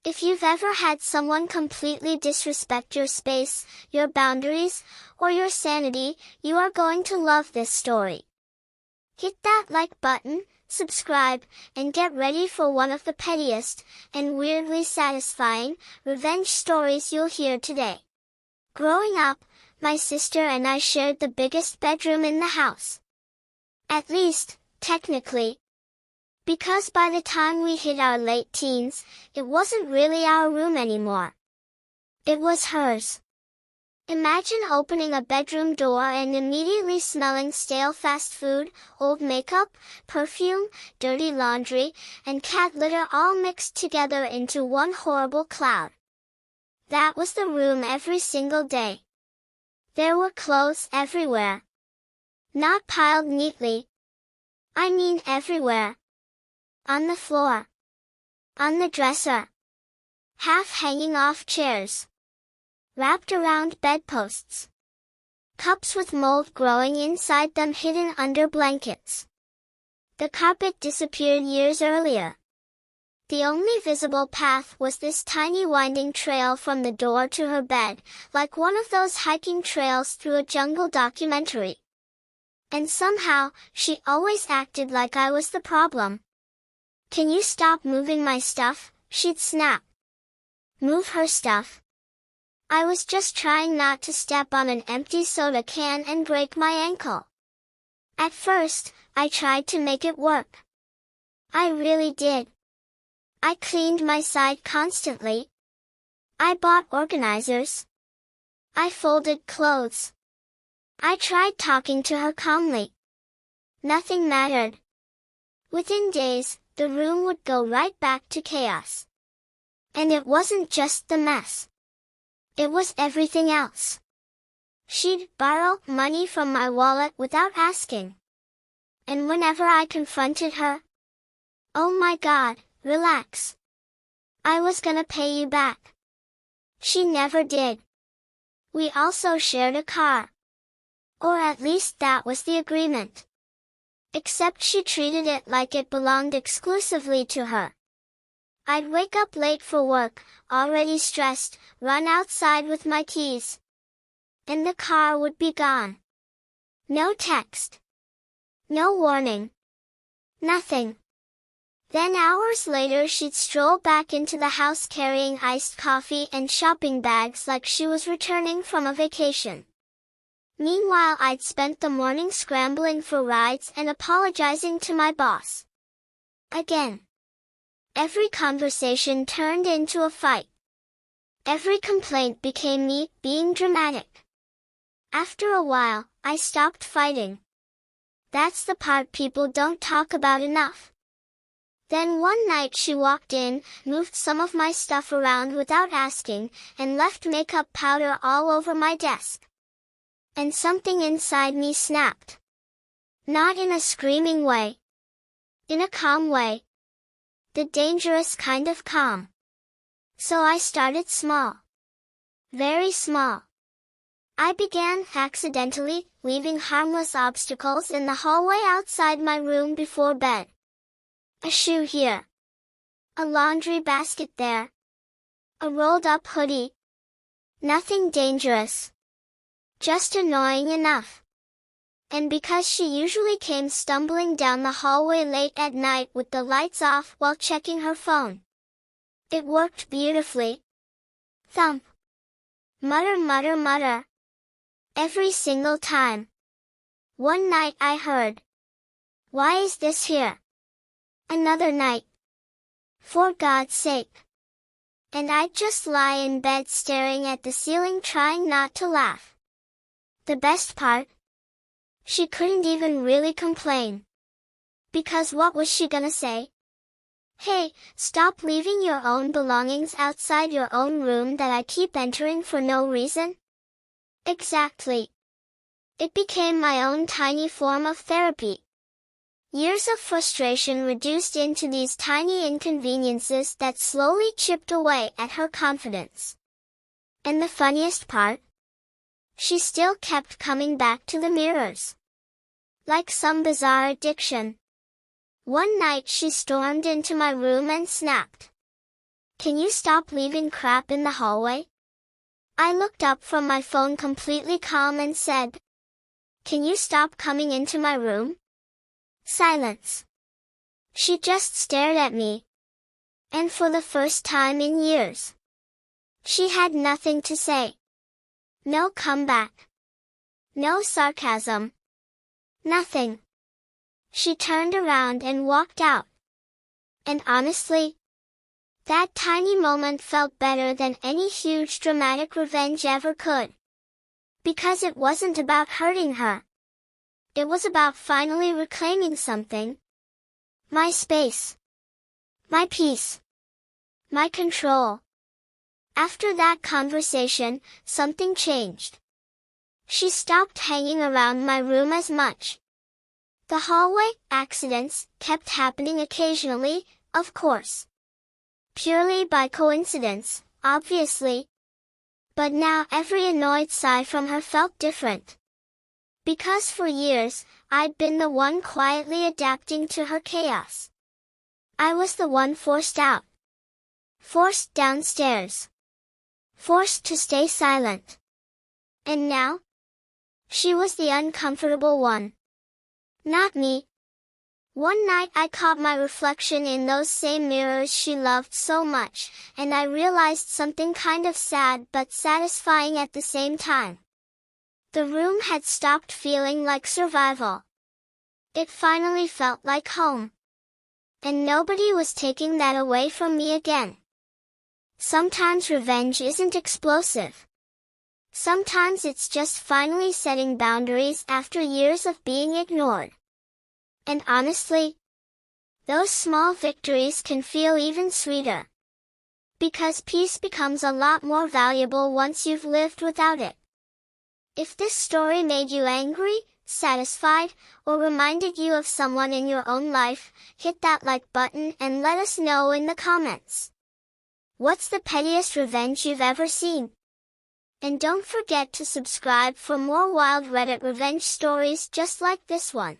If you've ever had someone completely disrespect your space, your boundaries, or your sanity, you are going to love this story. Hit that like button, subscribe, and get ready for one of the pettiest, and weirdly satisfying, revenge stories you'll hear today. Growing up, my sister and I shared the biggest bedroom in the house. At least, technically. Because by the time we hit our late teens, it wasn't really our room anymore. It was hers. Imagine opening a bedroom door and immediately smelling stale fast food, old makeup, perfume, dirty laundry, and cat litter all mixed together into one horrible cloud. That was the room every single day. There were clothes everywhere. Not piled neatly. I mean everywhere. On the floor. On the dresser. Half hanging off chairs. Wrapped around bedposts. Cups with mold growing inside them hidden under blankets. The carpet disappeared years earlier. The only visible path was this tiny winding trail from the door to her bed, like one of those hiking trails through a jungle documentary. And somehow, she always acted like I was the problem. "Can you stop moving my stuff?" she'd snap. Move her stuff. I was just trying not to step on an empty soda can and break my ankle. At first, I tried to make it work. I really did. I cleaned my side constantly. I bought organizers. I folded clothes. I tried talking to her calmly. Nothing mattered. Within days, the room would go right back to chaos. And it wasn't just the mess. It was everything else. She'd borrow money from my wallet without asking. And whenever I confronted her, "Oh my God, relax. I was gonna pay you back." She never did. We also shared a car. Or at least that was the agreement. Except she treated it like it belonged exclusively to her. I'd wake up late for work, already stressed, run outside with my keys. And the car would be gone. No text. No warning. Nothing. Then hours later she'd stroll back into the house carrying iced coffee and shopping bags like she was returning from a vacation. Meanwhile, I'd spent the morning scrambling for rides and apologizing to my boss. Again. Every conversation turned into a fight. Every complaint became me being dramatic. After a while, I stopped fighting. That's the part people don't talk about enough. Then one night she walked in, moved some of my stuff around without asking, and left makeup powder all over my desk. And something inside me snapped. Not in a screaming way. In a calm way. The dangerous kind of calm. So I started small. Very small. I began accidentally, leaving harmless obstacles in the hallway outside my room before bed. A shoe here. A laundry basket there. A rolled-up hoodie. Nothing dangerous. Just annoying enough. And because she usually came stumbling down the hallway late at night with the lights off while checking her phone. It worked beautifully. Thump. Mutter, mutter, mutter. Every single time. One night I heard. "Why is this here?" Another night. "For God's sake." And I'd just lie in bed staring at the ceiling trying not to laugh. The best part? She couldn't even really complain. Because what was she gonna say? "Hey, stop leaving your own belongings outside your own room that I keep entering for no reason?" Exactly. It became my own tiny form of therapy. Years of frustration reduced into these tiny inconveniences that slowly chipped away at her confidence. And the funniest part? She still kept coming back to the mirrors. Like some bizarre addiction. One night she stormed into my room and snapped. Can you stop leaving crap in the hallway? I looked up from my phone completely calm and said, Can you stop coming into my room? Silence. She just stared at me. And for the first time in years, she had nothing to say. No comeback. No sarcasm. Nothing. She turned around and walked out. And honestly, that tiny moment felt better than any huge dramatic revenge ever could. Because it wasn't about hurting her. It was about finally reclaiming something. My space. My peace. My control. After that conversation, something changed. She stopped hanging around my room as much. The hallway accidents kept happening occasionally, of course. Purely by coincidence, obviously. But now every annoyed sigh from her felt different. Because for years, I'd been the one quietly adapting to her chaos. I was the one forced out. Forced downstairs. Forced to stay silent. And now? She was the uncomfortable one. Not me. One night I caught my reflection in those same mirrors she loved so much, and I realized something kind of sad but satisfying at the same time. The room had stopped feeling like survival. It finally felt like home. And nobody was taking that away from me again. Sometimes revenge isn't explosive. Sometimes it's just finally setting boundaries after years of being ignored. And honestly, those small victories can feel even sweeter. Because peace becomes a lot more valuable once you've lived without it. If this story made you angry, satisfied, or reminded you of someone in your own life, hit that like button and let us know in the comments. What's the pettiest revenge you've ever seen? And don't forget to subscribe for more wild Reddit revenge stories just like this one.